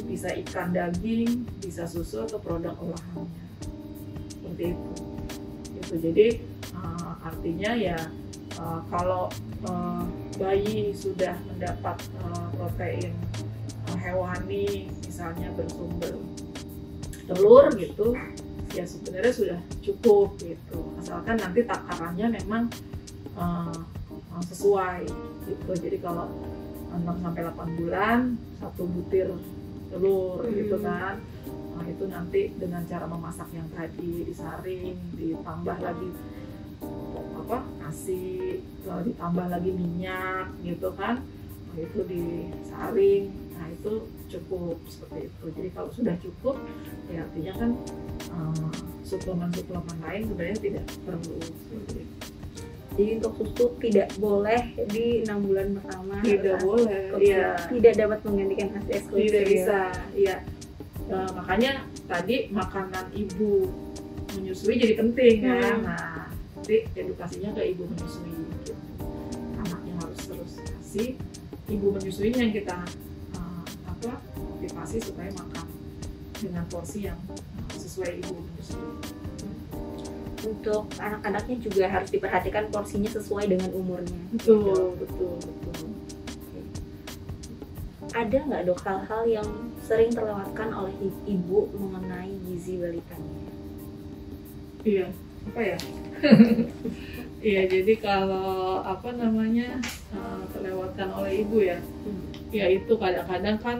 S2: bisa ikan daging, bisa susu atau produk olahannya. Seperti itu. Jadi artinya ya kalau bayi sudah mendapat protein hewani misalnya bersumber telur gitu, ya sebenarnya sudah cukup gitu, asalkan nanti takarannya memang sesuai gitu. Jadi kalau 6 sampai 8 bulan 1 butir telur gitu kan, nah itu nanti dengan cara memasak yang tadi, disaring, ditambah lagi nasi, ditambah lagi minyak gitu kan, nah itu disaring, nah itu cukup seperti itu. Jadi kalau sudah cukup ya artinya kan suplemen-suplemen lain sebenarnya tidak perlu seperti itu.
S1: Jadi untuk susu tidak boleh di 6 bulan pertama.
S2: Tidak boleh, iya.
S1: Tidak dapat menggantikan ASI eksklusif.
S2: Tidak bisa, iya. Makanya tadi makanan ibu menyusui jadi penting kan. Nah, nanti edukasinya ke ibu menyusui gitu. Anaknya harus terus kasih, ibu menyusuinya yang kita motivasi supaya makan dengan porsi yang sesuai ibu menyusui.
S1: Untuk anak-anaknya juga harus diperhatikan porsinya sesuai dengan umurnya.
S2: Betul.
S1: Ada nggak dok hal-hal yang sering terlewatkan oleh ibu mengenai gizi balitanya?
S2: Iya, apa ya? Iya, jadi kalau terlewatkan oleh ibu ya, ya itu kadang-kadang kan,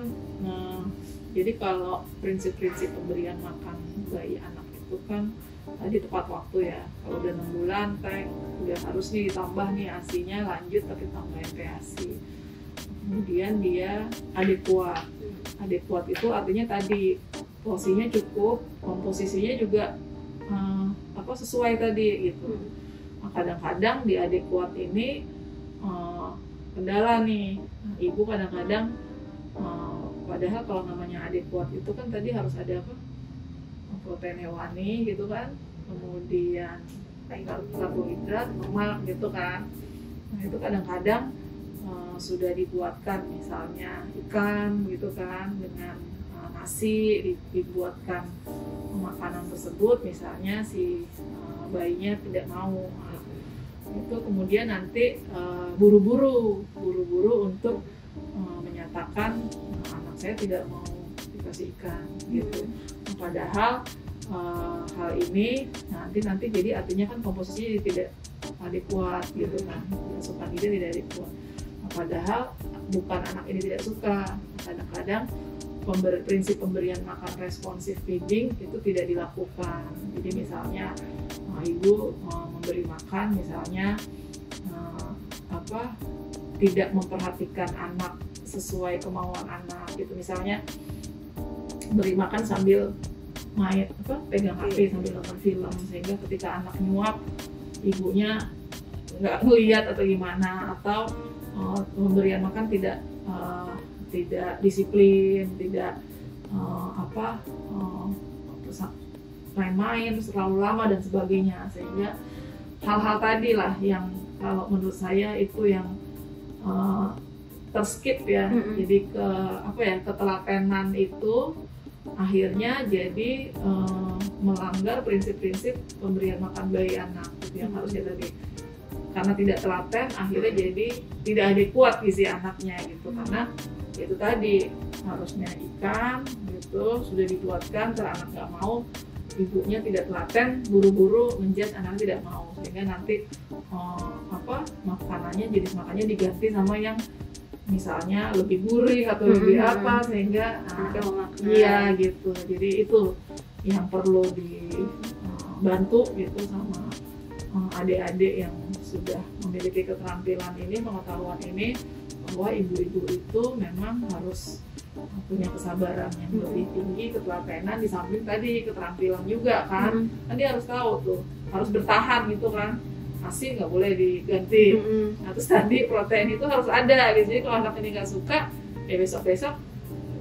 S2: jadi kalau prinsip-prinsip pemberian makan bayi anak itu kan tadi tepat waktu ya. Kalau udah 6 bulan udah harus nih ditambah nih ASI-nya, lanjut tapi tambahin PASI. Kemudian dia adekuat itu artinya tadi porsinya cukup, komposisinya juga sesuai tadi gitu. Nah, kadang-kadang di adekuat ini kendala nih, ibu kadang-kadang padahal kalau namanya adekuat itu kan tadi harus ada protein hewani gitu kan, kemudian karbohidrat, lemak gitu kan. Nah itu kadang-kadang sudah dibuatkan misalnya ikan gitu kan dengan nasi, dibuatkan makanan tersebut misalnya si bayinya tidak mau, itu kemudian nanti buru-buru untuk menyatakan anak saya tidak mau dikasih ikan gitu. Padahal hal ini nanti jadi artinya kan komposisinya tidak adekuat gitu kan, asupan gizi tidak adekuat. Nah, padahal bukan anak ini tidak suka, kadang-kadang prinsip pemberian makan responsif feeding itu tidak dilakukan. Jadi misalnya ibu memberi makan misalnya tidak memperhatikan anak sesuai kemauan anak gitu, misalnya beri makan sambil main pegang HP sambil nonton film, sehingga ketika anak nyuap ibunya nggak ngeliat atau gimana, atau pemberian makan tidak disiplin, tidak main-main terlalu lama dan sebagainya, sehingga hal-hal tadi lah yang kalau menurut saya itu yang terskip ya. Jadi ketelatenan itu akhirnya jadi melanggar prinsip-prinsip pemberian makan bayi anak gitu yang harusnya tadi, karena tidak telaten akhirnya jadi tidak adekuat gizi anaknya gitu, karena itu tadi harusnya ikan gitu sudah dibuatkan, karena anak nggak mau, ibunya tidak telaten, buru-buru menjudge anak tidak mau, sehingga nanti makanannya, jenis makanannya diganti sama yang misalnya lebih gurih atau lebih apa, sehingga iya gitu. Jadi itu yang perlu dibantu gitu sama adik-adik yang sudah memiliki keterampilan ini, pengetahuan ini, bahwa ibu-ibu itu memang harus punya kesabaran yang lebih tinggi, ketelatenan, di samping tadi keterampilan juga kan. Tadi harus tahu tuh, harus bertahan gitu kan. Asi nggak boleh diganti. Nah, terus tadi protein itu harus ada gitu. Jadi kalau anak ini nggak suka, ya besok-besok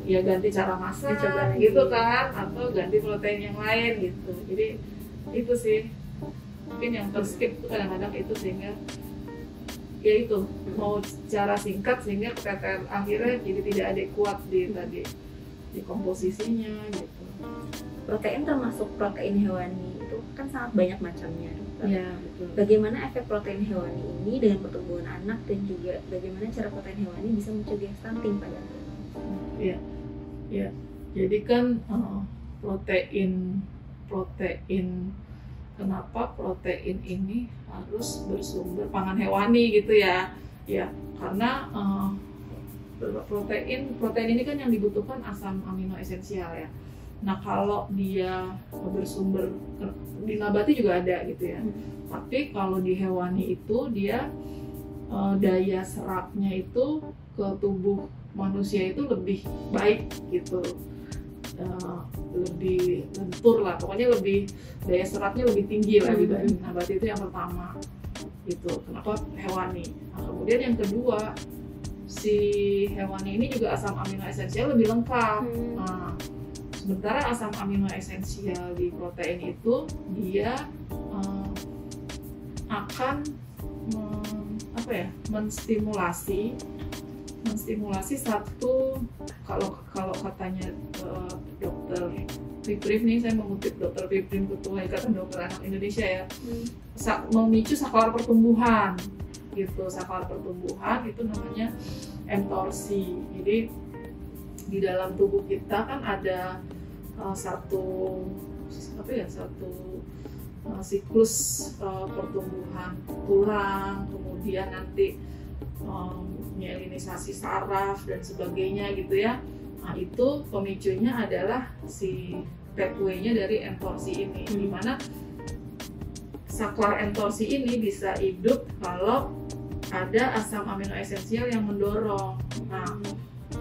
S2: ya ganti cara masak gitu kan, atau ganti protein yang lain gitu. Jadi itu sih mungkin yang terskip tuh kadang-kadang itu, sehingga ya itu mau cara singkat sehingga keteteran akhirnya jadi tidak adekuat di komposisinya gitu.
S1: Protein termasuk protein hewani itu kan sangat banyak macamnya.
S2: Ya, betul.
S1: Bagaimana efek protein hewani ini dengan pertumbuhan anak, dan juga bagaimana cara protein hewani bisa mencegah stunting pada anak?
S2: Ya. Jadi kan protein kenapa protein ini harus bersumber pangan hewani gitu ya? Ya, karena protein ini kan yang dibutuhkan asam amino esensial ya. Nah, kalau dia bersumber di nabati juga ada gitu ya. Tapi kalau di hewani itu dia daya serapnya itu ke tubuh manusia itu lebih baik gitu. Lebih lentur lah, pokoknya lebih daya serapnya lebih tinggi lah dibanding nabati, itu yang pertama gitu. Kenapa hewani? Nah, kemudian yang kedua, si hewani ini juga asam amino esensial lebih lengkap. Nah, sementara asam amino esensial di protein itu dia akan menstimulasi satu, kalau katanya dokter Piprim nih, saya mengutip dokter Piprim, Ketua Ikatan Dokter Anak Indonesia ya, memicu saklar pertumbuhan gitu. Saklar pertumbuhan itu namanya mTORC. Jadi di dalam tubuh kita kan ada satu siklus pertumbuhan tulang, kemudian nanti mielinisasi saraf dan sebagainya gitu ya. Nah, itu pemicunya adalah si pathway-nya dari mTORC ini, di mana saklar mTORC ini bisa hidup kalau ada asam amino esensial yang mendorong. Nah,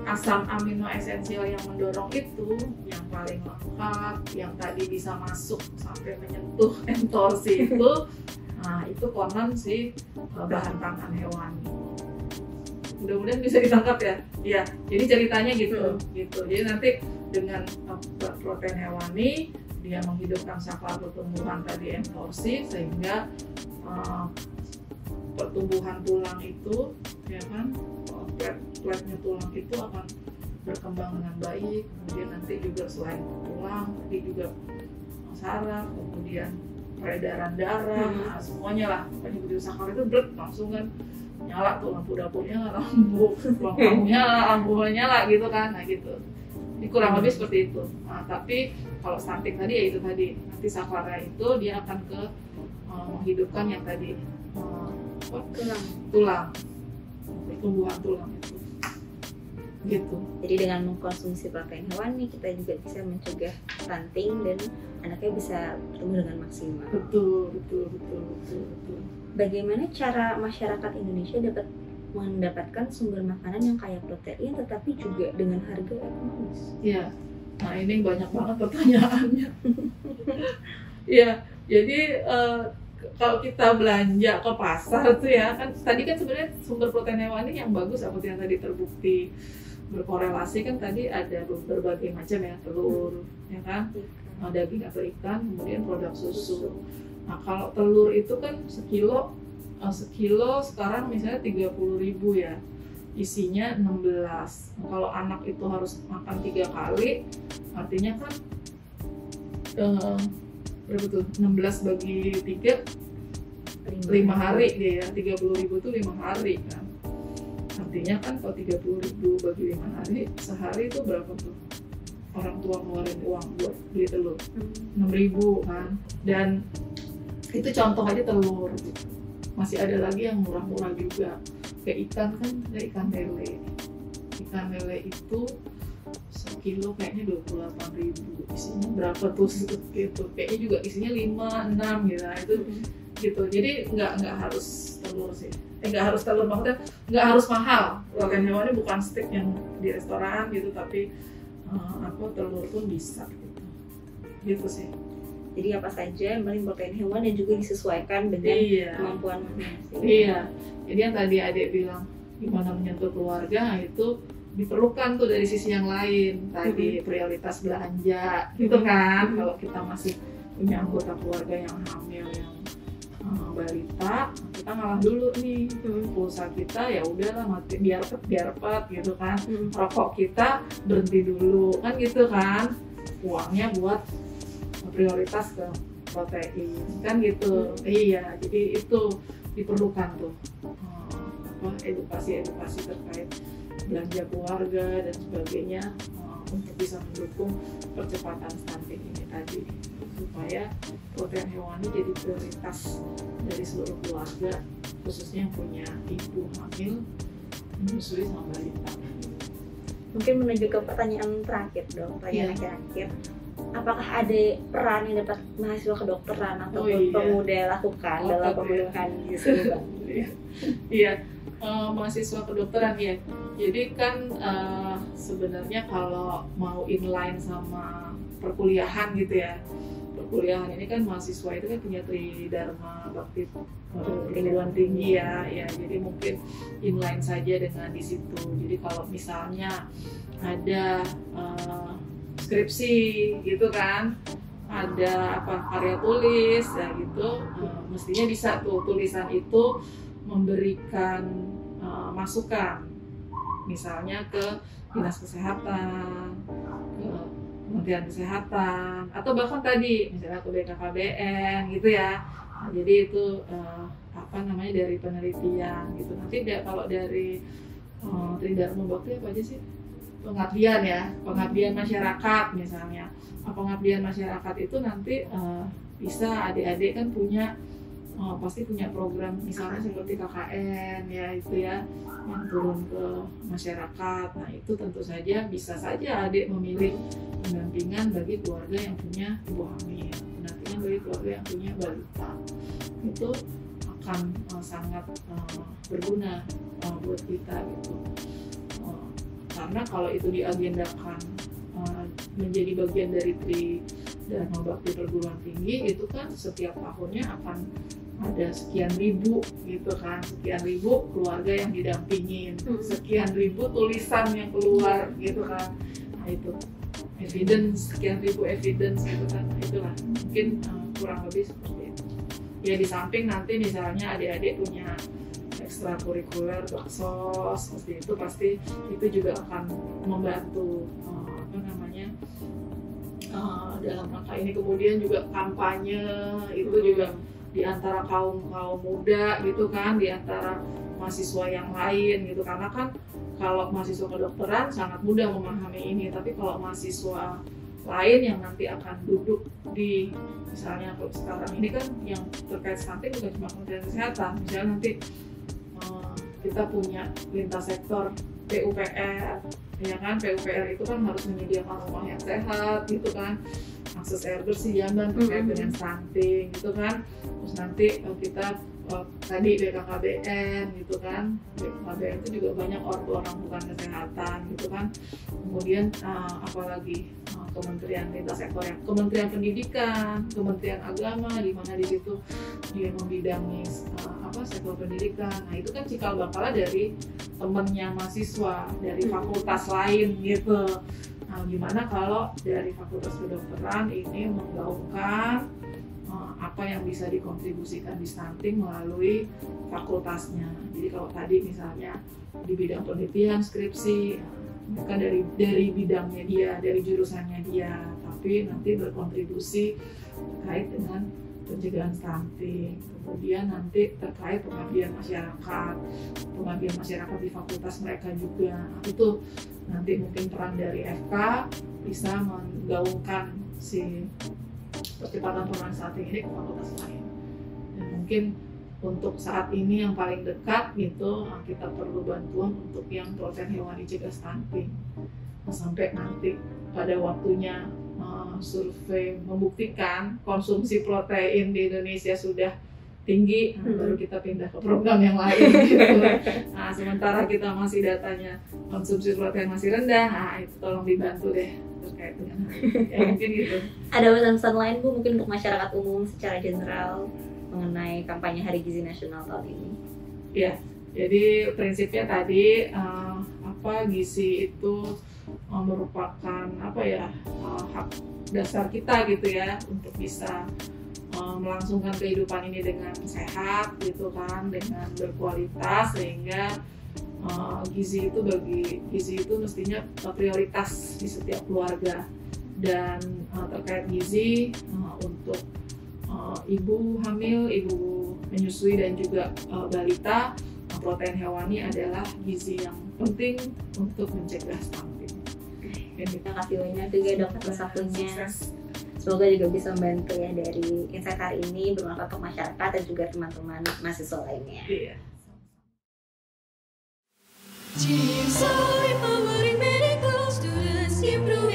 S2: asam amino esensial yang mendorong itu yang paling lengkap, yang tadi bisa masuk sampai menyentuh mTORC itu, nah itu konon si bahan pangan hewani. Mudah-mudahan bisa ditangkap ya. Iya, jadi ceritanya gitu. Jadi nanti dengan protein hewani dia menghidupkan saklar pertumbuhan tadi mTORC, sehingga pertumbuhan tulang itu ya kan, platnya tulang itu akan berkembang dengan baik. Kemudian nanti juga selain tulang, tadi juga saraf, kemudian peredaran darah, nah, semuanya lah. Pokoknya begitu saklar itu langsung kan nyala tuh lampu dapurnya, lampu ruang tamunya, lampunya nyala gitu kan. Nah gitu. Ini kurang lebih seperti itu. Nah, tapi kalau stunting tadi ya itu tadi, nanti saklarnya itu dia akan ke menghidupkan yang tadi tulang, pertumbuhan tulang itu gitu.
S1: Jadi dengan mengkonsumsi protein hewani kita juga bisa mencegah stunting dan anaknya bisa bertumbuh dengan maksimal.
S2: Betul.
S1: Bagaimana cara masyarakat Indonesia dapat mendapatkan sumber makanan yang kaya protein tetapi juga dengan harga ekonomis?
S2: Ya, Nah ini banyak banget pertanyaannya. Ya, jadi kalau kita belanja ke pasar tuh ya kan tadi kan sebenarnya sumber protein hewani yang bagus seperti yang tadi terbukti berkorelasi kan tadi ada berbagai macam ya, telur ya kan, daging atau ikan, kemudian produk susu. Nah kalau telur itu kan sekilo sekarang misalnya 30.000 ya, isinya 16. Nah, kalau anak itu harus makan 3 kali, artinya kan berapa tuh? 16 bagi 3 5 hari dia ya, 30.000 itu 5 hari kan. Artinya kan kalau 30.000 bagi 5 hari, sehari itu berapa tuh? Orang tua ngeluarin uang buat beli telur 6.000 kan. Dan itu contoh aja telur gitu. Masih ada lagi yang murah-murah juga. Kayak ikan kan, ada ikan lele. Ikan lele itu sekilo kayaknya 28.000. Isinya berapa tuh gitu. Kayaknya juga isinya 5, 6 gitu. Nah, itu gitu. Jadi nggak harus telur sih. Nggak harus telur, maksudnya nggak harus mahal. Protein hewani bukan steak yang di restoran gitu, tapi telur pun bisa gitu. Gitu sih.
S1: Jadi apa saja yang paling protein hewan dan juga disesuaikan dengan kemampuan masing-masing.
S2: Iya. Jadi yang tadi Adek bilang gimana menyentuh keluarga, itu diperlukan tuh dari sisi yang lain. Tadi prioritas belanja gitu kan. Kalau kita masih punya anggota keluarga yang hamil, yang balita, kita ngalah dulu nih. Pulsa kita ya udahlah mati biar pet gitu kan. Rokok kita berhenti dulu kan gitu kan. Uangnya buat prioritas ke protein kan gitu. Iya, jadi itu diperlukan tuh edukasi terkait belanja keluarga dan sebagainya untuk bisa mendukung percepatan stunting ini tadi, supaya protein hewani jadi prioritas dari seluruh keluarga, khususnya yang punya ibu hamil, menyusui sama balita.
S1: Mungkin menuju ke pertanyaan terakhir dong, pertanyaan terakhir. Apakah ada peran yang dapat mahasiswa kedokteran atau pemuda lakukan dalam pemenuhan gizi?
S2: Iya, mahasiswa kedokteran ya. Jadi kan sebenarnya kalau mau inline sama perkuliahan gitu ya, perkuliahan ini kan mahasiswa itu kan punya Tridharma Bakti perguruan tinggi ya. Jadi mungkin inline saja dengan di situ. Jadi kalau misalnya ada skripsi gitu kan, ada karya tulis ya gitu, mestinya bisa tuh tulisan itu memberikan masukan, misalnya ke dinas kesehatan, ke Kementerian Kesehatan, atau bahkan tadi misalnya ke BKKBN gitu ya. Nah, jadi itu dari penelitian gitu. Nanti kalau dari Tridharma Bakti apa aja sih? Pengabdian masyarakat misalnya. Pengabdian masyarakat itu nanti bisa adik-adik kan pasti punya program misalnya seperti KKN ya itu ya, yang turun ke masyarakat. Nah itu tentu saja bisa saja adik memilih pendampingan bagi keluarga yang punya ibu hamil, pendampingan bagi keluarga yang punya balita. Itu akan sangat berguna buat kita gitu. Karena kalau itu diagendakan menjadi bagian dari Tridharma Bakti perguruan tinggi, itu kan setiap tahunnya akan ada sekian ribu gitu kan, sekian ribu keluarga yang didampingin, sekian ribu tulisan yang keluar gitu kan. Nah itu evidence, sekian ribu evidence gitu kan. Nah, itulah mungkin kurang lebih seperti itu. Ya di samping nanti misalnya adik-adik punya ekstrakurikuler, baksos, seperti itu pasti itu juga akan membantu dalam rangka ini. Kemudian juga kampanye itu juga di antara kaum muda gitu kan, di antara mahasiswa yang lain gitu, karena kan kalau mahasiswa kedokteran sangat mudah memahami ini, tapi kalau mahasiswa lain yang nanti akan duduk di misalnya sekarang ini kan yang terkait stunting bukan cuma Kementerian Kesehatan, misalnya nanti kita punya lintas sektor PUPR, ya kan, PUPR itu kan harus menyediakan rumah yang sehat gitu kan, akses air bersih, jamban terkait dengan stunting gitu kan. Terus nanti kita tadi BKKBN gitu kan, BKKBN itu juga banyak orang bukan kesehatan gitu kan. Kemudian apalagi kementerian lintas sektor yang Kementerian Pendidikan, Kementerian Agama, di mana di situ dia membidangi sektor pendidikan. Nah itu kan cikal bakalnya dari temennya mahasiswa dari fakultas lain gitu. Nah gimana kalau dari fakultas kedokteran ini menggaungkan apa yang bisa dikontribusikan di stunting melalui fakultasnya. Jadi kalau tadi misalnya di bidang penelitian, skripsi, bukan dari bidangnya dia, dari jurusannya dia, tapi nanti berkontribusi terkait dengan pencegahan stunting. Kemudian nanti terkait pengabdian masyarakat di fakultas mereka juga. Itu nanti mungkin peran dari FK bisa menggaungkan si percepatan penurunan stunting ini ke fakultas lain. Dan mungkin untuk saat ini yang paling dekat gitu, kita perlu bantuan untuk yang protein hewani cegah stunting. Sampai nanti pada waktunya survei membuktikan konsumsi protein di Indonesia sudah tinggi, baru kita pindah ke program yang lain gitu. Nah, sementara kita masih datanya konsumsi protein masih rendah, nah itu tolong dibantu deh terkait dengan hal ini. Ya mungkin gitu.
S1: Ada pesan-pesan lain Bu mungkin untuk masyarakat umum secara general mengenai kampanye Hari Gizi Nasional tahun ini?
S2: Ya, jadi prinsipnya tadi gizi itu merupakan hak dasar kita gitu ya untuk bisa melangsungkan kehidupan ini dengan sehat gitu kan, dengan berkualitas, sehingga gizi itu mestinya prioritas di setiap keluarga. Dan terkait gizi untuk ibu hamil, ibu menyusui dan juga balita, protein hewani adalah gizi yang penting untuk mencegah stunting.
S1: Terima kasih banyak juga dokter atas waktunya. Semoga juga bisa membantu ya dari insight hari ini, bermanfaat untuk masyarakat dan juga teman-teman mahasiswa lainnya.
S2: Iya.
S3: Empowering medical students, improving